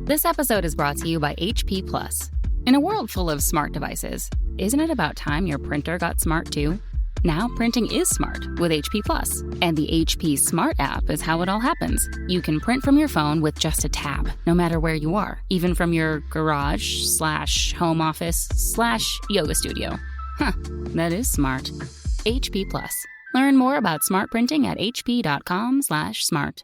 This episode is brought to you by HP Plus. In a world full of smart devices, isn't it about time your printer got smart too? Now printing is smart with HP Plus, and the HP Smart app is how it all happens. You can print from your phone with just a tap, no matter where you are, even from your garage/home office/yoga studio. Huh, that is smart. HP Plus. Learn more about smart printing at hp.com/smart.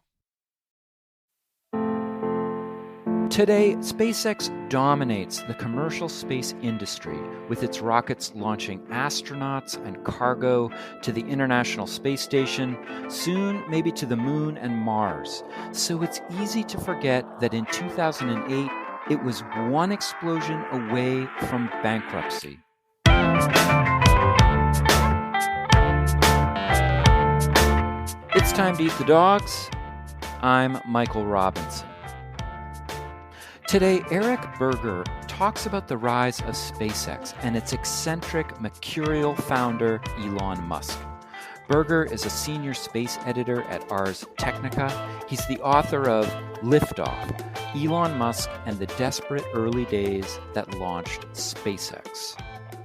Today, SpaceX dominates the commercial space industry with its rockets launching astronauts and cargo to the International Space Station, soon maybe to the Moon and Mars. So it's easy to forget that in 2008, it was one explosion away from bankruptcy. It's time to eat the dogs. I'm Michael Robinson. Today, Eric Berger talks about the rise of SpaceX and its eccentric, mercurial founder, Elon Musk. Berger is a senior space editor at Ars Technica. He's the author of Liftoff, Elon Musk and the Desperate Early Days That Launched SpaceX.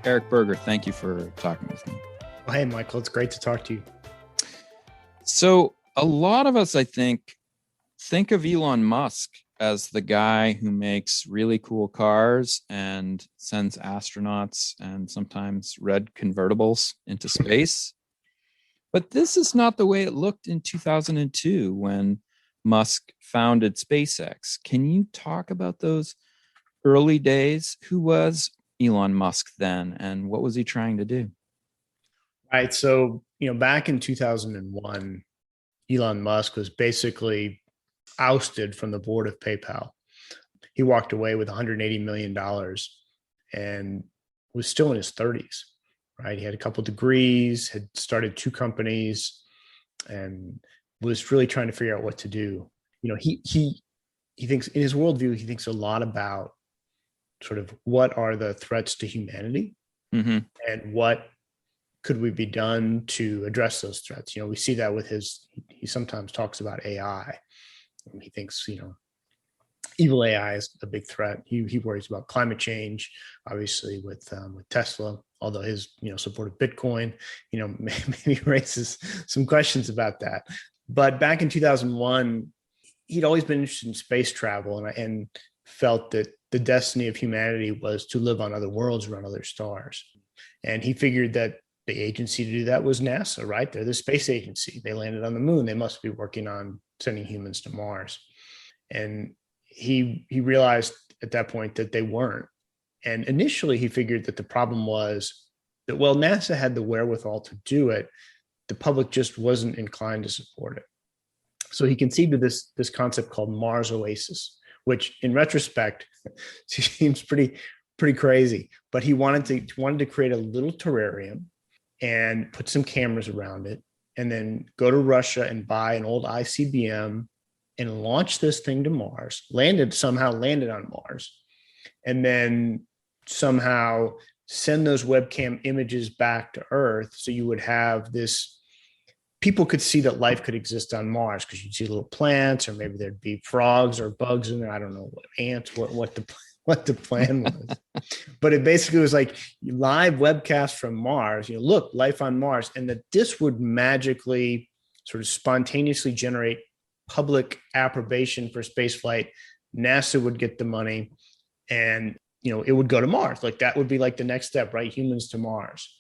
Eric Berger, thank you for talking with me. Well, hey, Michael, it's great to talk to you. So a lot of us, I think of Elon Musk as the guy who makes really cool cars and sends astronauts and sometimes red convertibles into space. But this is not the way it looked in 2002 when Musk founded SpaceX. Can you talk about those early days? Who was Elon Musk then, and what was he trying to do? Right. So, back in 2001, Elon Musk was basically ousted from the board of PayPal. He walked away with $180 million and was still in his 30s, right? He had a couple degrees, had started 2 companies, and was really trying to figure out what to do. He thinks, in his worldview, he thinks a lot about sort of what are the threats to humanity, and what could we be done to address those threats. We see that with he sometimes talks about AI. He thinks, evil AI is a big threat. He worries about climate change, obviously with Tesla, although his, support of Bitcoin, maybe raises some questions about that. But back in 2001, he'd always been interested in space travel and felt that the destiny of humanity was to live on other worlds, around other stars. And he figured that the agency to do that was NASA, right? They're the space agency. They landed on the moon. They must be working on sending humans to Mars. And he realized at that point that they weren't. And initially he figured that the problem was that, well, NASA had the wherewithal to do it. The public just wasn't inclined to support it. So he conceived of this concept called Mars Oasis, which in retrospect seems pretty crazy. But he wanted to create a little terrarium and put some cameras around it, and then go to Russia and buy an old ICBM and launch this thing to Mars, somehow landed on Mars, and then somehow send those webcam images back to Earth. So you would have people could see that life could exist on Mars because you'd see little plants, or maybe there'd be frogs or bugs in there. I don't know, ants, what the plan was. But it basically was like live webcast from Mars, look, life on Mars, and that this would magically sort of spontaneously generate public approbation for spaceflight. NASA would get the money, and it would go to Mars. Like that would be like the next step, right? Humans to Mars.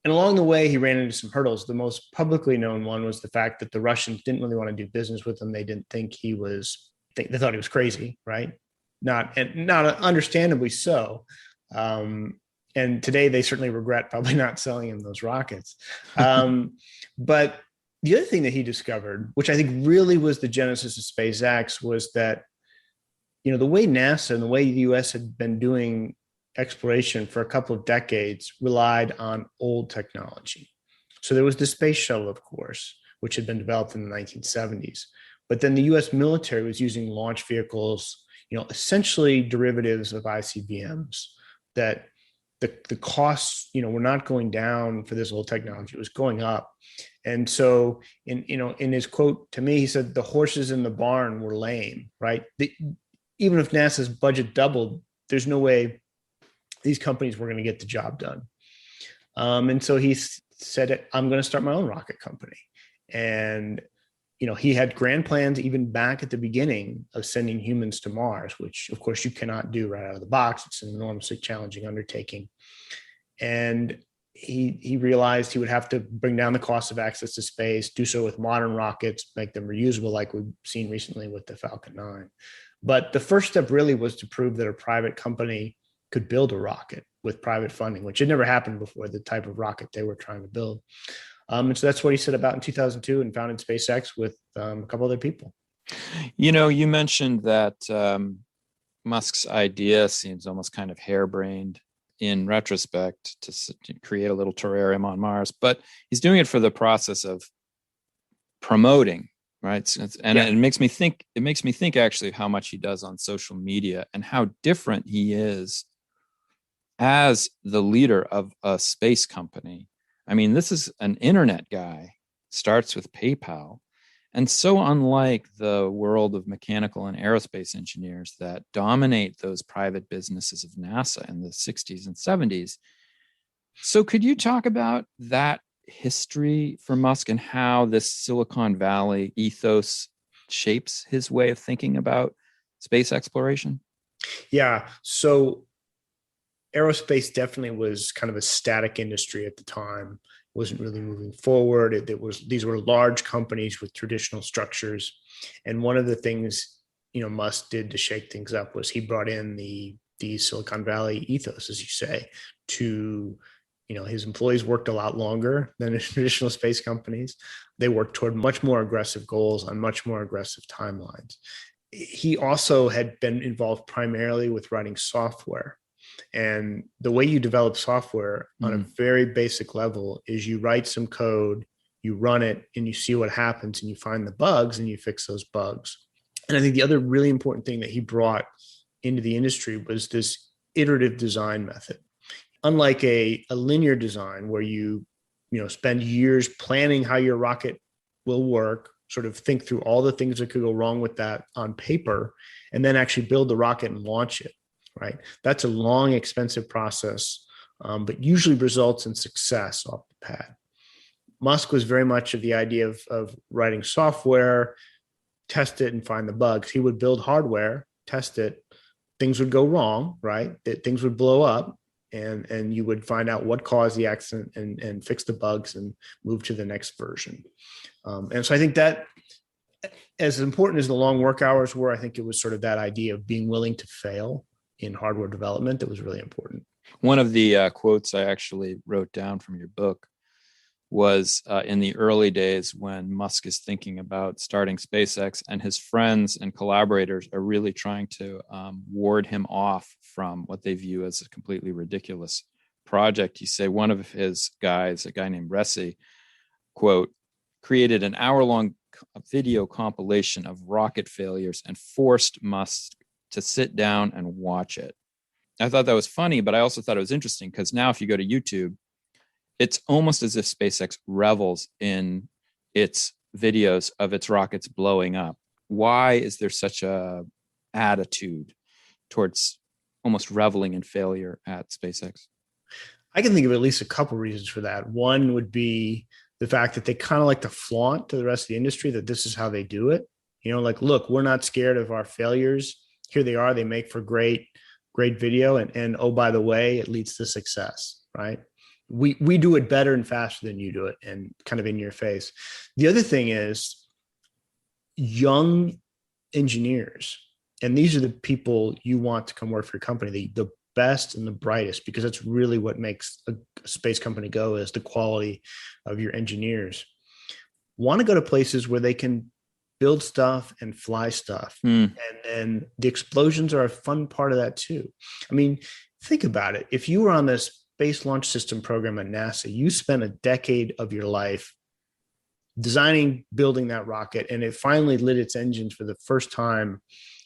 And along the way, he ran into some hurdles. The most publicly known one was the fact that the Russians didn't really want to do business with him. They didn't think they thought he was crazy, right? Not understandably so. And today they certainly regret probably not selling him those rockets. But the other thing that he discovered, which I think really was the genesis of SpaceX, was that, the way NASA and the way the US had been doing exploration for a couple of decades relied on old technology. So there was the space shuttle, of course, which had been developed in the 1970s. But then the US military was using launch vehicles, essentially derivatives of ICBMs, that the costs, were not going down for this old technology. It was going up. And so in his quote to me, he said, the horses in the barn were lame, right? even if NASA's budget doubled, there's no way these companies were going to get the job done. And so he said, I'm going to start my own rocket company. And, he had grand plans even back at the beginning of sending humans to Mars, which of course you cannot do right out of the box. It's an enormously challenging undertaking. And he realized he would have to bring down the cost of access to space, do so with modern rockets, make them reusable like we've seen recently with the Falcon 9. But the first step really was to prove that a private company could build a rocket with private funding, which had never happened before, the type of rocket they were trying to build. And so that's what he set about in 2002 and founded SpaceX with a couple other people. You mentioned that Musk's idea seems almost kind of harebrained in retrospect to create a little terrarium on Mars, but he's doing it for the process of promoting, right? It makes me think. It makes me think actually how much he does on social media and how different he is as the leader of a space company. I mean, this is an internet guy, starts with PayPal, and so unlike the world of mechanical and aerospace engineers that dominate those private businesses of NASA in the 60s and 70s. So could you talk about that history for Musk and how this Silicon Valley ethos shapes his way of thinking about space exploration? Yeah. So aerospace definitely was kind of a static industry at the time. It wasn't really moving forward. These were large companies with traditional structures. And one of the things, Musk did to shake things up was he brought in the Silicon Valley ethos, as you say, to, his employees worked a lot longer than in traditional space companies. They worked toward much more aggressive goals on much more aggressive timelines. He also had been involved primarily with writing software. And the way you develop software on a very basic level is you write some code, you run it, and you see what happens, and you find the bugs and you fix those bugs. And I think the other really important thing that he brought into the industry was this iterative design method. Unlike a linear design where you spend years planning how your rocket will work, sort of think through all the things that could go wrong with that on paper, and then actually build the rocket and launch it. Right. That's a long, expensive process, but usually results in success off the pad. Musk was very much of the idea of writing software, test it and find the bugs. He would build hardware, test it, things would go wrong, right? Things would blow up and you would find out what caused the accident and fix the bugs and move to the next version. And so I think that as important as the long work hours were, I think it was sort of that idea of being willing to fail in hardware development that was really important. One of the quotes I actually wrote down from your book was in the early days when Musk is thinking about starting SpaceX and his friends and collaborators are really trying to ward him off from what they view as a completely ridiculous project. You say one of his guys, a guy named Resi, quote, created an hour-long video compilation of rocket failures and forced Musk to sit down and watch it. I thought that was funny, but I also thought it was interesting because now if you go to YouTube, it's almost as if SpaceX revels in its videos of its rockets blowing up. Why is there such a attitude towards almost reveling in failure at SpaceX? I can think of at least a couple reasons for that. One would be the fact that they kind of like to flaunt to the rest of the industry that this is how they do it. Look, we're not scared of our failures. Here they are. They make for great video. And oh, by the way, it leads to success, right? We do it better and faster than you do it and kind of in your face. The other thing is young engineers. And these are the people you want to come work for your company, the best and the brightest, because that's really what makes a space company go is the quality of your engineers. Want to go to places where they can build stuff and fly stuff. And then the explosions are a fun part of that too. I mean, think about it. If you were on this Space Launch System program at NASA, you spent a decade of your life designing, building that rocket, and it finally lit its engines for the first time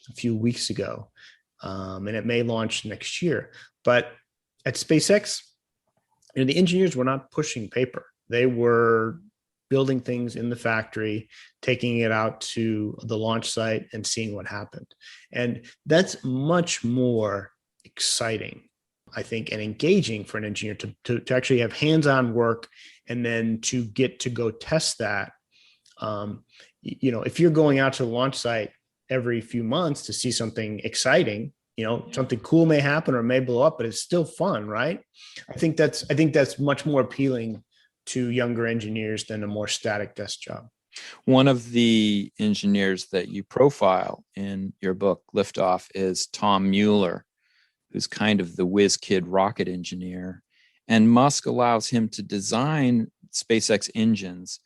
a few weeks ago. And it may launch next year. But at SpaceX, the engineers were not pushing paper. They were building things in the factory, taking it out to the launch site and seeing what happened. And that's much more exciting, I think, and engaging for an engineer to actually have hands-on work and then to get to go test that. If you're going out to the launch site every few months to see something exciting, something cool may happen or may blow up, but it's still fun, right? I think that's much more appealing to younger engineers than a more static desk job. One of the engineers that you profile in your book, Liftoff, is Tom Mueller, who's kind of the whiz kid rocket engineer. And Musk allows him to design SpaceX engines.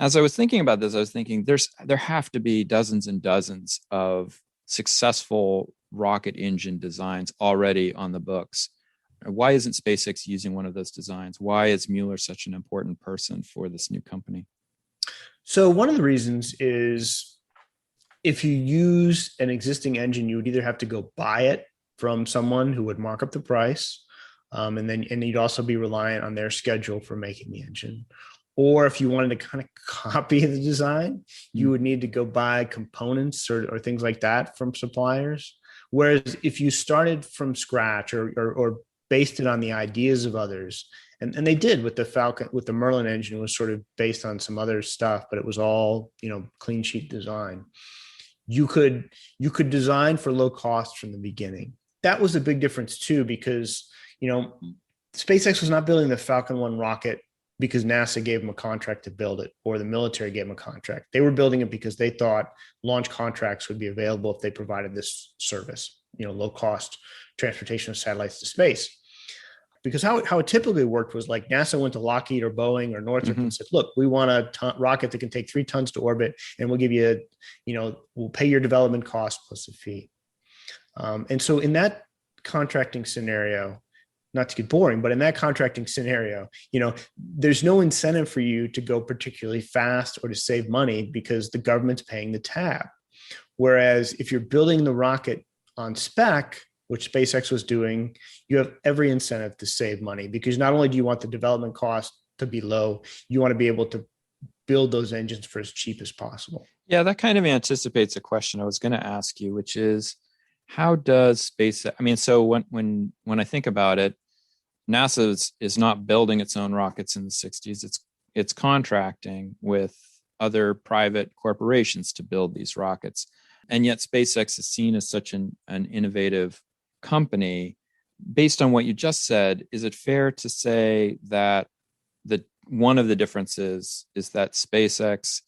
As I was thinking about this, I was thinking there have to be dozens and dozens of successful rocket engine designs already on the books. Why isn't SpaceX using one of those designs? Why is Mueller such an important person for this new company? So one of the reasons is if you use an existing engine, you would either have to go buy it from someone who would mark up the price, and you'd also be reliant on their schedule for making the engine. Or if you wanted to kind of copy the design, you would need to go buy components or things like that from suppliers. Whereas if you started from scratch or based it on the ideas of others, and they did with the Falcon, with the Merlin engine, it was sort of based on some other stuff, but it was all, clean sheet design. You could design for low cost from the beginning. That was a big difference too, because, SpaceX was not building the Falcon 1 rocket because NASA gave them a contract to build it or the military gave them a contract. They were building it because they thought launch contracts would be available if they provided this service, low cost transportation of satellites to space. Because how it typically worked was like NASA went to Lockheed or Boeing or Northrop and said, look, we want a rocket that can take 3 tons to orbit, and we'll give you, we'll pay your development cost plus a fee. And so in that contracting scenario, not to get boring, but in that contracting scenario, there's no incentive for you to go particularly fast or to save money because the government's paying the tab. Whereas if you're building the rocket on spec, which SpaceX was doing, you have every incentive to save money because not only do you want the development cost to be low, you want to be able to build those engines for as cheap as possible. Yeah, that kind of anticipates a question I was going to ask you, which is, how does SpaceX? I mean, so when I think about it, NASA is not building its own rockets in the 60s. It's contracting with other private corporations to build these rockets. And yet SpaceX is seen as such an innovative company. Based on what you just said, is it fair to say that one of the differences is that SpaceX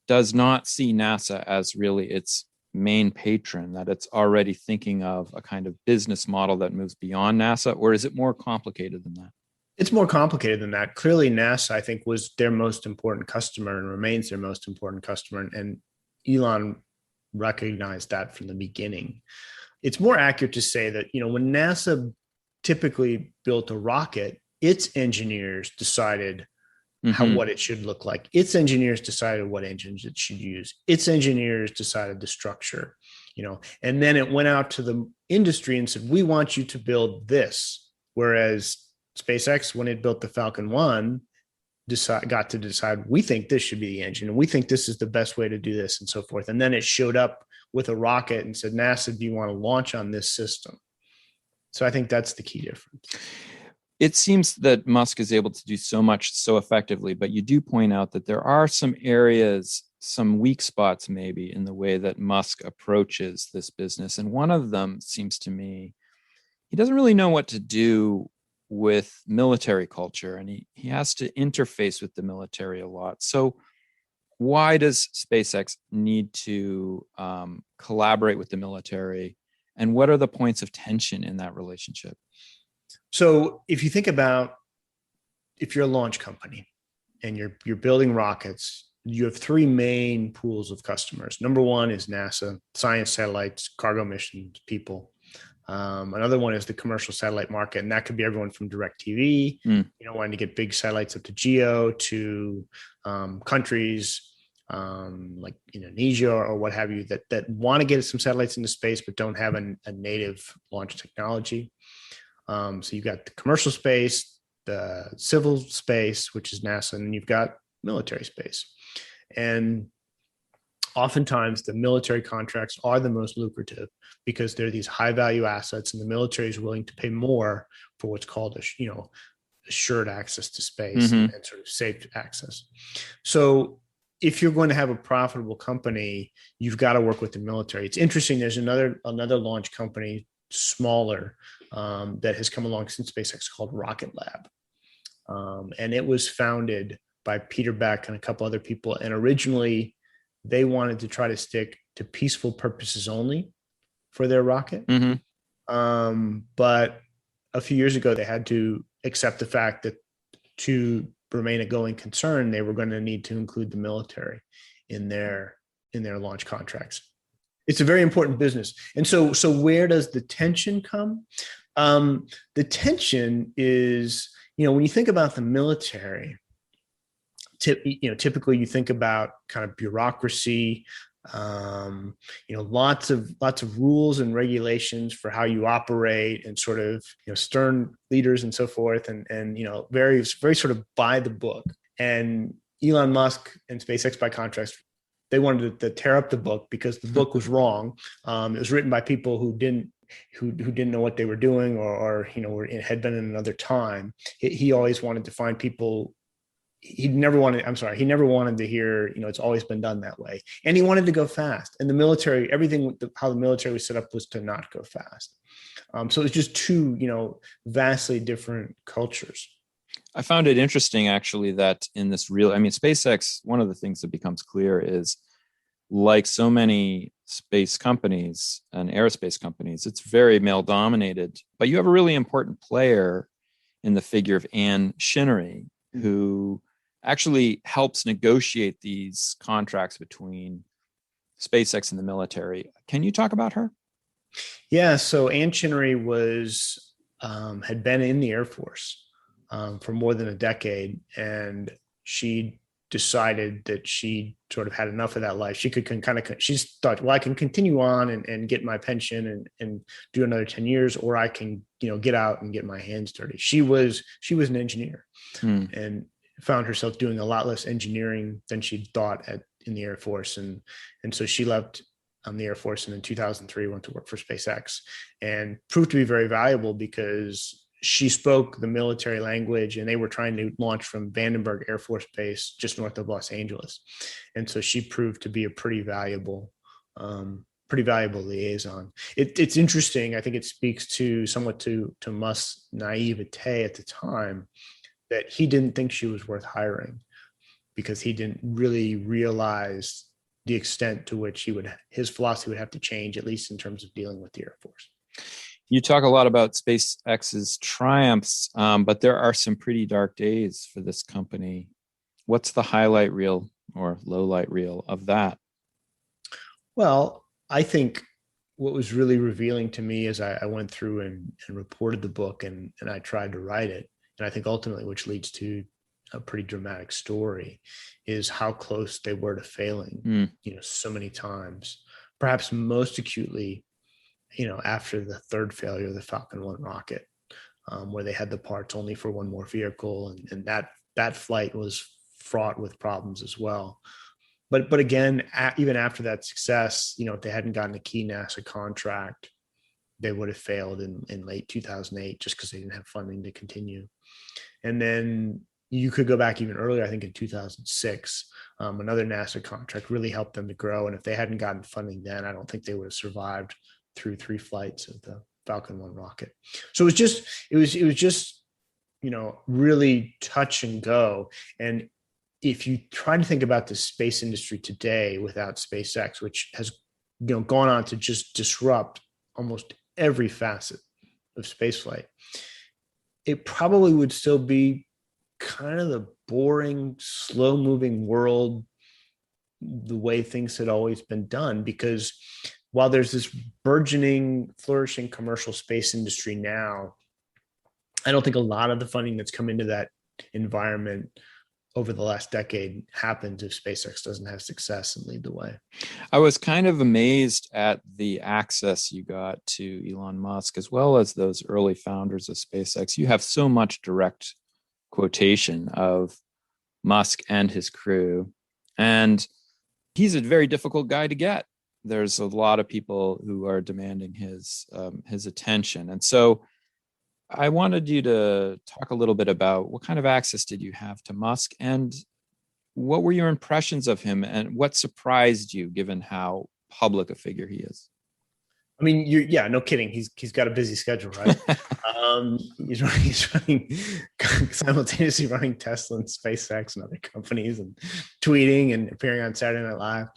does not see NASA as really its main patron, that it's already thinking of a kind of business model that moves beyond NASA, or is it more complicated than that? It's more complicated than that. Clearly, NASA, I think, was their most important customer and remains their most important customer. And Elon recognized that from the beginning. It's more accurate to say that, when NASA typically built a rocket, its engineers decided what it should look like. Its engineers decided what engines it should use. Its engineers decided the structure, and then it went out to the industry and said, we want you to build this. Whereas SpaceX, when it built the Falcon 1, got to decide, we think this should be the engine, and we think this is the best way to do this, and so forth. And then it showed up with a rocket and said, NASA, do you want to launch on this system? So I think that's the key difference. It seems that Musk is able to do so much so effectively, but you do point out that there are some areas, some weak spots maybe in the way that Musk approaches this business. And one of them seems to me, he doesn't really know what to do with military culture, and he has to interface with the military a lot. So why does SpaceX need to collaborate with the military, and what are the points of tension in that relationship? So if you think about, if you're a launch company and you're building rockets, you have 3 main pools of customers. Number one is NASA, science satellites, cargo missions, people. Another one is the commercial satellite market, and that could be everyone from DirecTV, wanting to get big satellites up to GEO, to countries like Indonesia or what have you that want to get some satellites into space but don't have a native launch technology. So you've got the commercial space, the civil space, which is NASA, and you've got military space. And oftentimes the military contracts are the most lucrative because they're these high value assets, and the military is willing to pay more for what's called assured access to space and sort of safe access. So if you're going to have a profitable company, you've got to work with the military. It's interesting. There's another launch company, smaller, that has come along since SpaceX, called Rocket Lab. And it was founded by Peter Beck and a couple other people. And originally they wanted to try to stick to peaceful purposes only for their rocket. But a few years ago, they had to accept the fact that to remain a going concern, they were going to need to include the military in their launch contracts. It's a very important business. And so where does the tension come? The tension is, when you think about the military, typically you think about kind of bureaucracy, lots of rules and regulations for how you operate, and sort of, stern leaders and so forth, and very, very sort of by the book. And Elon Musk and SpaceX, by contrast, they wanted to tear up the book because the book was wrong. It was written by people who didn't know what they were doing, or had been in another time. He always wanted to find people. He never wanted to hear, it's always been done that way. And he wanted to go fast. And the military, how the military was set up was to not go fast. So it was just two, vastly different cultures. I found it interesting, actually, that in this SpaceX, one of the things that becomes clear is, like so many space companies and aerospace companies, it's very male dominated, but you have a really important player in the figure of Anne Shinnery, who actually helps negotiate these contracts between SpaceX and the military. Can you talk about her? Yeah. So Anne Shinnery had been in the Air Force for more than a decade, and she decided that she sort of had enough of that life. She she thought, well, I can continue on and get my pension and do another 10 years, or I can, get out and get my hands dirty. She was an engineer and found herself doing a lot less engineering than she'd thought in the Air Force. And so she left the Air Force, and in 2003 went to work for SpaceX, and proved to be very valuable because she spoke the military language, and they were trying to launch from Vandenberg Air Force Base just north of Los Angeles. And so she proved to be a pretty valuable liaison. It's interesting. I think it speaks somewhat to Musk's naivete at the time, that he didn't think she was worth hiring because he didn't really realize the extent to which his philosophy would have to change, at least in terms of dealing with the Air Force. You talk a lot about SpaceX's triumphs, but there are some pretty dark days for this company. What's the highlight reel or low light reel of that? Well, I think what was really revealing to me as I went through and reported the book and I tried to write it, and I think ultimately, which leads to a pretty dramatic story, is how close they were to failing, so many times, perhaps most acutely, after the third failure of the Falcon 1 rocket, where they had the parts only for one more vehicle. And that flight was fraught with problems as well. But again, even after that success, if they hadn't gotten a key NASA contract, they would have failed in late 2008 just because they didn't have funding to continue. And then you could go back even earlier, I think in 2006, another NASA contract really helped them to grow. And if they hadn't gotten funding then, I don't think they would have survived through 3 flights of the Falcon 1 rocket. So it was just, really touch and go. And if you try to think about the space industry today without SpaceX, which has, gone on to just disrupt almost every facet of spaceflight, it probably would still be kind of the boring, slow-moving world, the way things had always been done. Because while there's this burgeoning, flourishing commercial space industry now, I don't think a lot of the funding that's come into that environment over the last decade happens if SpaceX doesn't have success and lead the way. I was kind of amazed at the access you got to Elon Musk, as well as those early founders of SpaceX. You have so much direct quotation of Musk and his crew. And he's a very difficult guy to get. There's a lot of people who are demanding his attention. And so I wanted you to talk a little bit about what kind of access did you have to Musk, and what were your impressions of him, and what surprised you given how public a figure he is? I mean, no kidding. He's got a busy schedule, right? He's running simultaneously running Tesla and SpaceX and other companies, and tweeting and appearing on Saturday Night Live.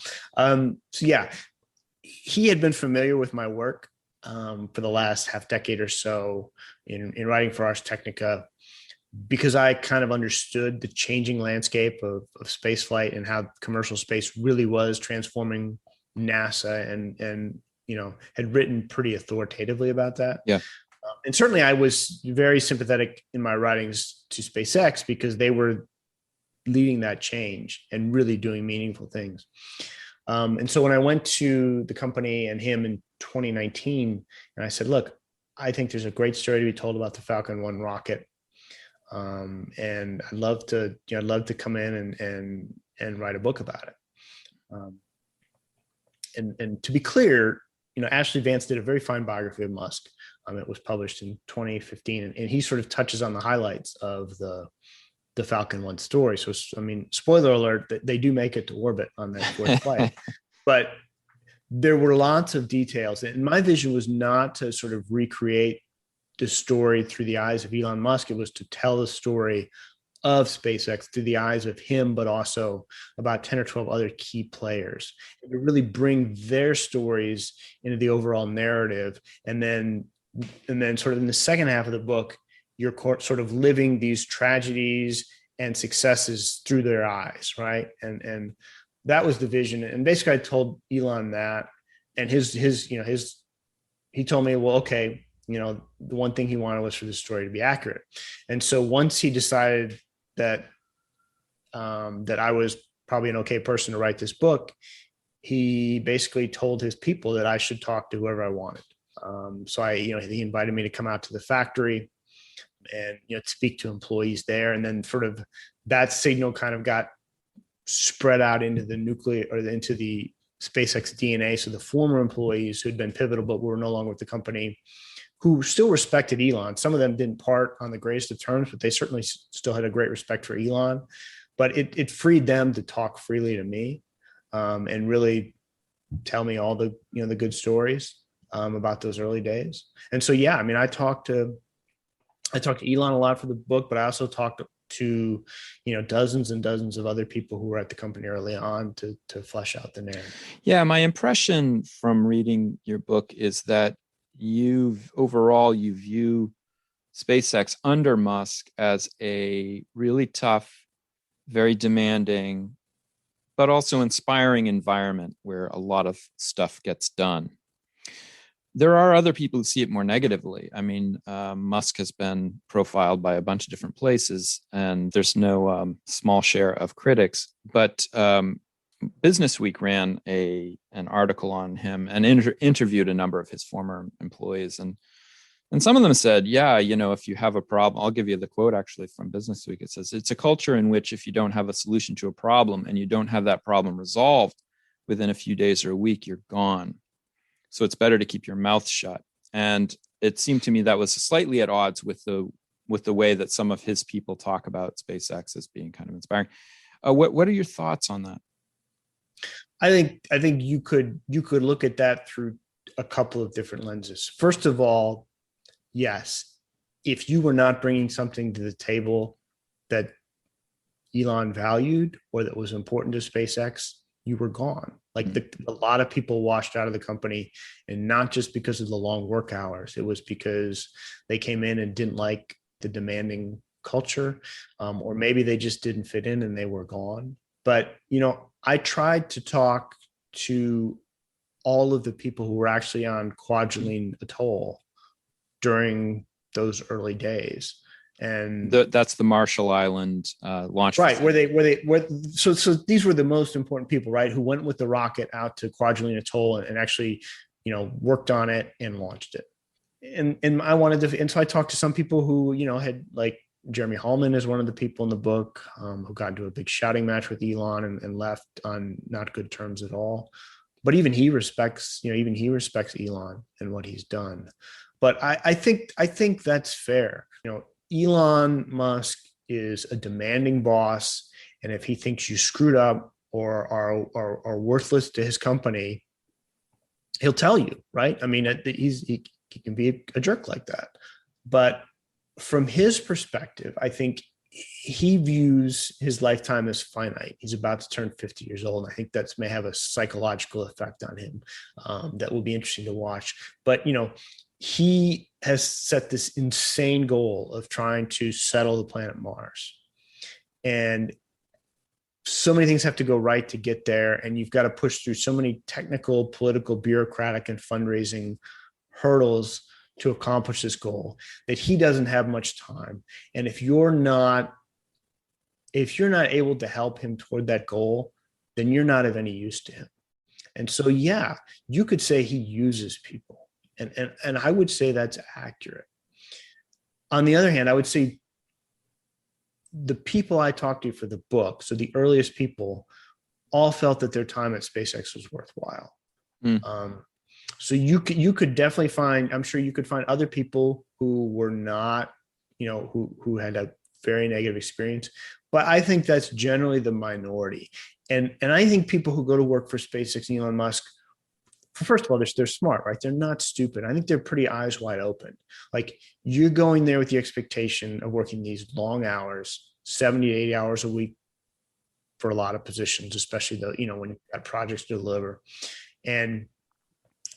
So yeah, he had been familiar with my work for the last half decade or so in writing for Ars Technica, because I kind of understood the changing landscape of spaceflight and how commercial space really was transforming NASA, and had written pretty authoritatively about that. Yeah. And certainly I was very sympathetic in my writings to SpaceX, because they were leading that change and really doing meaningful things. And so when I went to the company and him in 2019, and I said, look, I think there's a great story to be told about the Falcon 1 rocket. And I'd love to come in and write a book about it. And to be clear, Ashley Vance did a very fine biography of Musk. It was published in 2015, and he sort of touches on the highlights of the Falcon 1 story. So, I mean, spoiler alert, they do make it to orbit on that fourth flight, but there were lots of details. And my vision was not to sort of recreate the story through the eyes of Elon Musk. It was to tell the story of SpaceX through the eyes of him, but also about 10 or 12 other key players, and to really bring their stories into the overall narrative. And then sort of in the second half of the book, you're sort of living these tragedies and successes through their eyes, right? And that was the vision. And basically, I told Elon that, and he told me, well, okay, the one thing he wanted was for the story to be accurate. And so once he decided that I was probably an okay person to write this book, he basically told his people that I should talk to whoever I wanted. So he invited me to come out to the factory and speak to employees there, and then sort of that signal kind of got spread out into into the SpaceX DNA. So the former employees who had been pivotal but were no longer with the company, who still respected Elon. Some of them didn't part on the greatest of terms, but they certainly still had a great respect for Elon. But it freed them to talk freely to me, and really tell me all the the good stories about those early days. And so, yeah, I mean, I talked to Elon a lot for the book, but I also talked to dozens and dozens of other people who were at the company early on to flesh out the narrative. Yeah, my impression from reading your book is that you view SpaceX under Musk as a really tough, very demanding, but also inspiring environment where a lot of stuff gets done. There are other people who see it more negatively. I mean, Musk has been profiled by a bunch of different places, and there's no small share of critics. But Business Week ran an article on him and interviewed a number of his former employees, and some of them said, yeah, if you have a problem, I'll give you the quote actually from Business Week. It says, it's a culture in which if you don't have a solution to a problem and you don't have that problem resolved within a few days or a week, you're gone. So it's better to keep your mouth shut. And it seemed to me that was slightly at odds with the way that some of his people talk about SpaceX as being kind of inspiring. What are your thoughts on that? I think you could look at that through a couple of different lenses. First of all, yes, if you were not bringing something to the table that Elon valued or that was important to SpaceX, you were gone. Like a lot of people washed out of the company, and not just because of the long work hours. It was because they came in and didn't like the demanding culture, or maybe they just didn't fit in and they were gone. But, I tried to talk to all of the people who were actually on Kwajalein Atoll during those early days. And that's the Marshall Island launch, right? So these were the most important people, right? Who went with the rocket out to Kwajalein Atoll and actually, worked on it and launched it. And I wanted to, and so I talked to some people who, had like Jeremy Hallman is one of the people in the book who got into a big shouting match with Elon and left on not good terms at all. But even he respects Elon and what he's done. But I think that's fair. Elon Musk is a demanding boss, and if he thinks you screwed up or are worthless to his company, he'll tell you, right? I mean, he can be a jerk like that. But from his perspective, I think he views his lifetime as finite. He's about to turn 50 years old. And I think that may have a psychological effect on him that will be interesting to watch. But, he has set this insane goal of trying to settle the planet Mars. And so many things have to go right to get there. And you've got to push through so many technical, political, bureaucratic, and fundraising hurdles to accomplish this goal that he doesn't have much time. And if you're not able to help him toward that goal, then you're not of any use to him. And so, yeah, you could say he uses people. And I would say that's accurate. On the other hand, I would say the people I talked to for the book, so the earliest people, all felt that their time at SpaceX was worthwhile. So you could definitely find, I'm sure you could find other people who were not, who had a very negative experience, but I think that's generally the minority. And I think people who go to work for SpaceX and Elon Musk, first of all, they're smart, right? They're not stupid. I think they're pretty eyes wide open. Like, you're going there with the expectation of working these long hours, 70 to 80 hours a week for a lot of positions, especially when you've got projects to deliver. And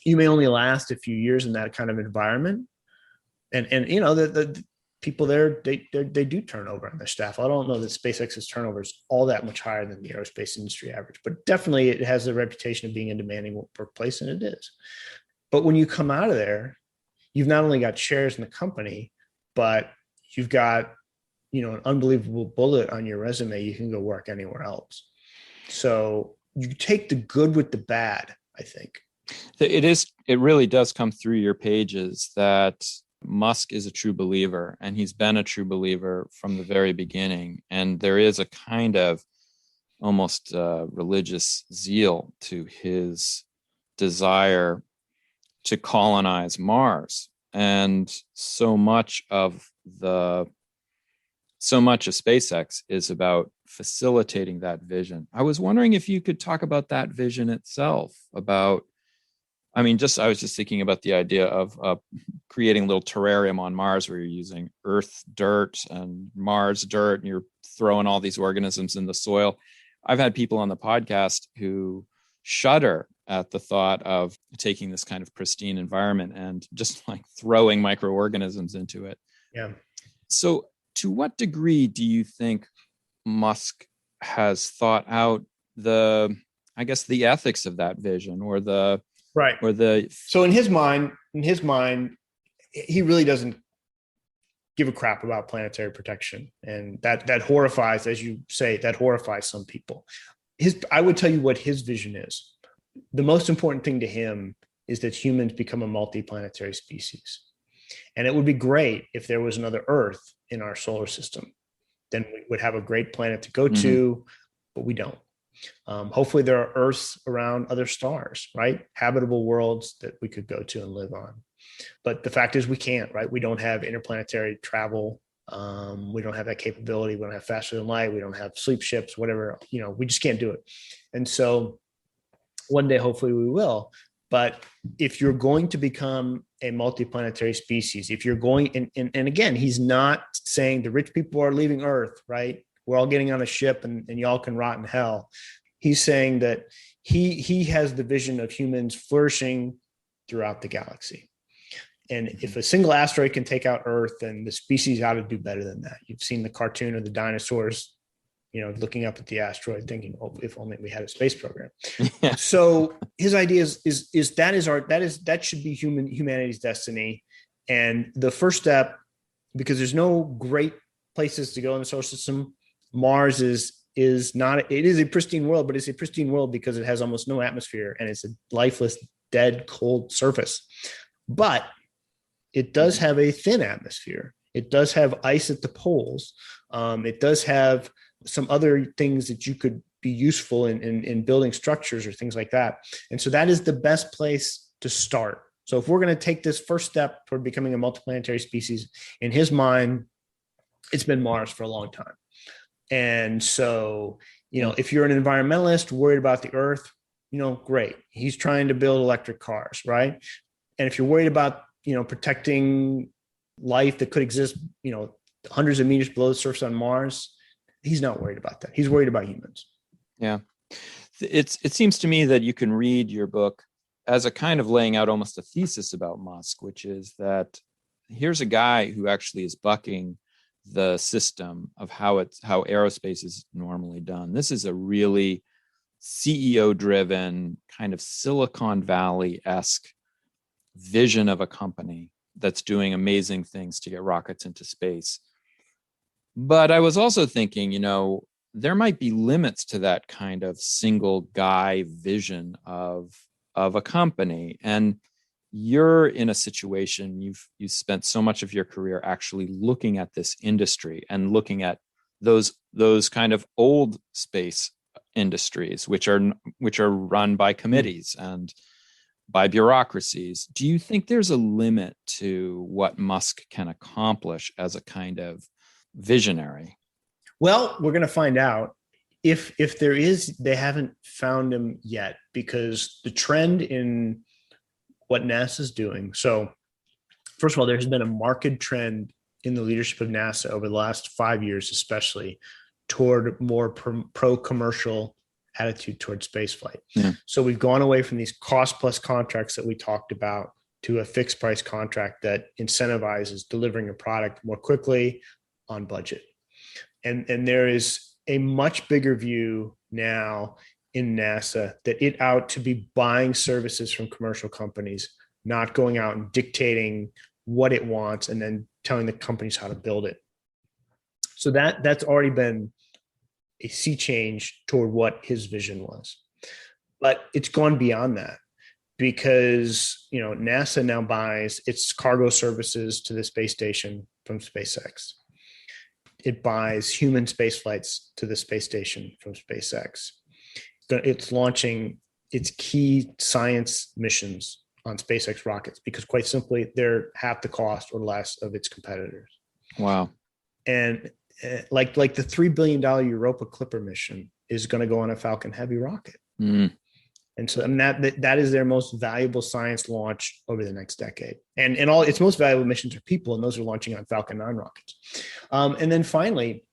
you may only last a few years in that kind of environment. And the people there, they do turnover on their staff. I don't know that SpaceX's turnover is all that much higher than the aerospace industry average, but definitely it has the reputation of being a demanding workplace, and it is. But when you come out of there, you've not only got shares in the company, but you've got, an unbelievable bullet on your resume. You can go work anywhere else. So you take the good with the bad, I think. It really does come through your pages that Musk is a true believer, and he's been a true believer from the very beginning. And there is a kind of almost religious zeal to his desire to colonize Mars. And so much of SpaceX is about facilitating that vision. I was wondering if you could talk about that vision itself, I was just thinking about the idea of creating a little terrarium on Mars where you're using Earth dirt and Mars dirt, and you're throwing all these organisms in the soil. I've had people on the podcast who shudder at the thought of taking this kind of pristine environment and just like throwing microorganisms into it. Yeah. So to what degree do you think Musk has thought out the ethics of that vision, or the right? So in his mind, he really doesn't give a crap about planetary protection, and that horrifies, as you say, some people. I would tell you what his vision is. The most important thing to him is that humans become a multi-planetary species. And it would be great if there was another Earth in our solar system. Then we would have a great planet to go to, but we don't. Hopefully there are Earths around other stars, right? Habitable worlds that we could go to and live on. But the fact is we can't, right? We don't have interplanetary travel. We don't have that capability. We don't have faster than light. We don't have sleep ships, whatever, we just can't do it. And so one day, hopefully we will. But if you're going to become a multiplanetary species, if you're going, and again, he's not saying the rich people are leaving Earth, right? We're all getting on a ship and y'all can rot in hell. He's saying that he has the vision of humans flourishing throughout the galaxy. And if a single asteroid can take out Earth, then the species ought to do better than that. You've seen the cartoon of the dinosaurs, looking up at the asteroid thinking, oh, if only we had a space program. Yeah. So his idea is that should be humanity's destiny. And the first step, because there's no great places to go in the solar system, Mars is a pristine world, but it's a pristine world because it has almost no atmosphere and it's a lifeless, dead, cold surface. But it does have a thin atmosphere. It does have ice at the poles. It does have some other things that you could be useful in building structures or things like that. And so that is the best place to start. So if we're going to take this first step toward becoming a multiplanetary species, in his mind, it's been Mars for a long time. And so, if you're an environmentalist worried about the Earth, great. He's trying to build electric cars, right? And if you're worried about, protecting life that could exist, hundreds of meters below the surface on Mars, he's not worried about that. He's worried about humans. Yeah. It seems to me that you can read your book as a kind of laying out almost a thesis about Musk, which is that here's a guy who actually is bucking the system of how aerospace is normally done. This is a really CEO driven kind of Silicon Valley-esque vision of a company that's doing amazing things to get rockets into space. But I was also thinking, there might be limits to that kind of single guy vision of a company. And you're in a situation, you've spent so much of your career actually looking at this industry and looking at those kind of old space industries, which are run by committees and by bureaucracies. Do you think there's a limit to what Musk can accomplish as a kind of visionary? Well, we're going to find out. If there is, they haven't found him yet, because the trend in what NASA's doing. So first of all, there has been a marked trend in the leadership of NASA over the last 5 years, especially toward more pro-commercial attitude towards spaceflight. Yeah. So we've gone away from these cost plus contracts that we talked about to a fixed price contract that incentivizes delivering a product more quickly on budget. And there is a much bigger view now in NASA that it ought to be buying services from commercial companies, not going out and dictating what it wants and then telling the companies how to build it. So that's already been a sea change toward what his vision was. But it's gone beyond that, because NASA now buys its cargo services to the space station from SpaceX. It buys human space flights to the space station from SpaceX. It's launching its key science missions on SpaceX rockets because, quite simply, they're half the cost or less of its competitors. Wow. And like the $3 billion Europa Clipper mission is going to go on a Falcon Heavy rocket. Mm. And so that is their most valuable science launch over the next decade. And all its most valuable missions are people, and those are launching on Falcon 9 rockets. And then finally,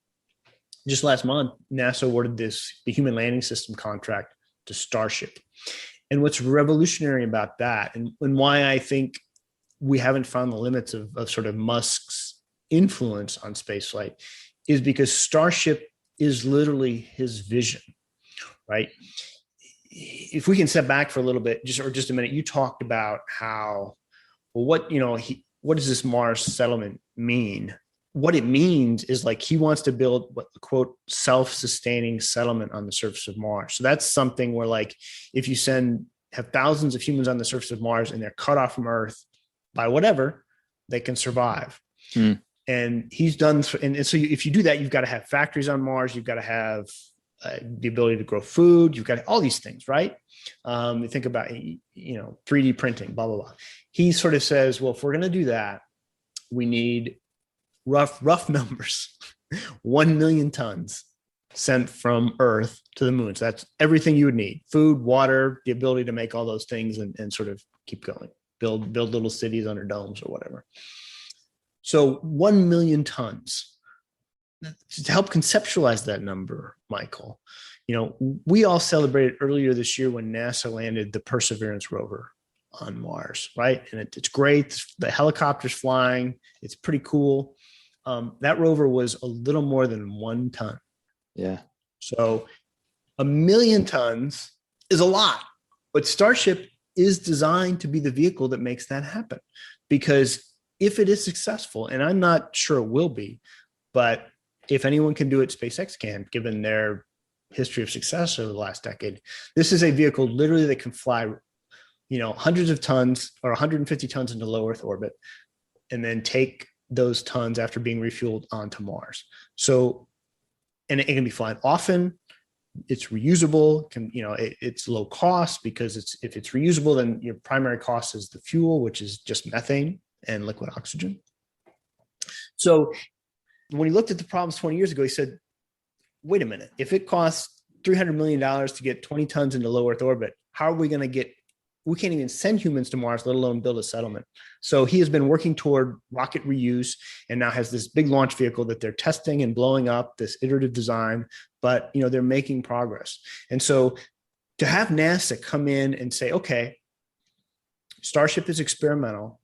just last month, NASA awarded the Human Landing System contract to Starship. And what's revolutionary about that, and why I think we haven't found the limits of sort of Musk's influence on spaceflight, is because Starship is literally his vision, right? If we can step back for a little bit, just a minute, you talked about how, well, what does this Mars settlement mean? What it means is like he wants to build what the quote self-sustaining settlement on the surface of Mars. So that's something where, like, if you have thousands of humans on the surface of Mars and they're cut off from Earth by whatever, they can survive. Mm. And he's done, and so if you do that, you've got to have factories on Mars. You've got to have the ability to grow food. You've got all these things, right? You think about 3D printing, blah blah blah. He sort of says, well, if we're going to do that, we need rough numbers, 1 million tons sent from Earth to the moon. So that's everything you would need: food, water, the ability to make all those things, and sort of keep going, build little cities under domes or whatever. So 1 million tons. To help conceptualize that number, Michael, we all celebrated earlier this year when NASA landed the Perseverance rover on Mars, right? And it's great. The helicopter's flying. It's pretty cool. That rover was a little more than 1 ton. Yeah. So 1 million tons is a lot, but Starship is designed to be the vehicle that makes that happen. Because if it is successful, and I'm not sure it will be, but if anyone can do it, SpaceX can, given their history of success over the last decade. This is a vehicle literally that can fly, hundreds of tons or 150 tons into low Earth orbit, and then take those tons after being refueled onto Mars. So, and it can be flying often. It's reusable. It's low cost because if it's reusable, then your primary cost is the fuel, which is just methane and liquid oxygen. So when he looked at the problems 20 years ago, he said, wait a minute, if it costs $300 million to get 20 tons into low Earth orbit, how are we going to we can't even send humans to Mars, let alone build a settlement. So he has been working toward rocket reuse and now has this big launch vehicle that they're testing and blowing up, this iterative design, but they're making progress. And so to have NASA come in and say, okay, Starship is experimental,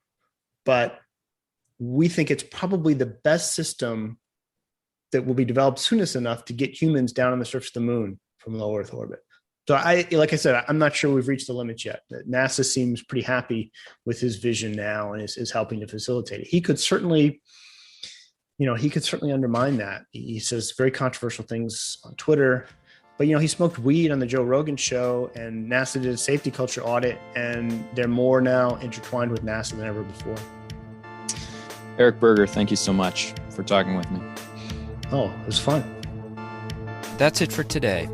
but we think it's probably the best system that will be developed soonest enough to get humans down on the surface of the moon from low Earth orbit. So like I said, I'm not sure we've reached the limits yet. NASA seems pretty happy with his vision now and is helping to facilitate it. He could certainly undermine that. He says very controversial things on Twitter, but he smoked weed on the Joe Rogan show, and NASA did a safety culture audit, and they're more now intertwined with NASA than ever before. Eric Berger, thank you so much for talking with me. Oh, it was fun. That's it for today.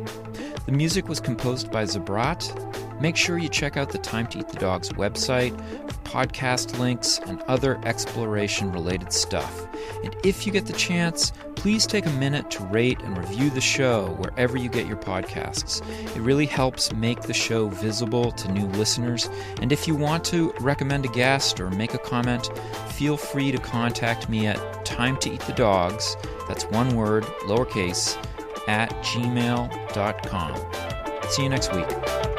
The music was composed by Zabrat. Make sure you check out the Time to Eat the Dog's website for podcast links and other exploration-related stuff. And if you get the chance, please take a minute to rate and review the show wherever you get your podcasts. It really helps make the show visible to new listeners. And if you want to recommend a guest or make a comment, feel free to contact me at timetoeatthedogs, that's one word, lowercase, @gmail.com. See you next week.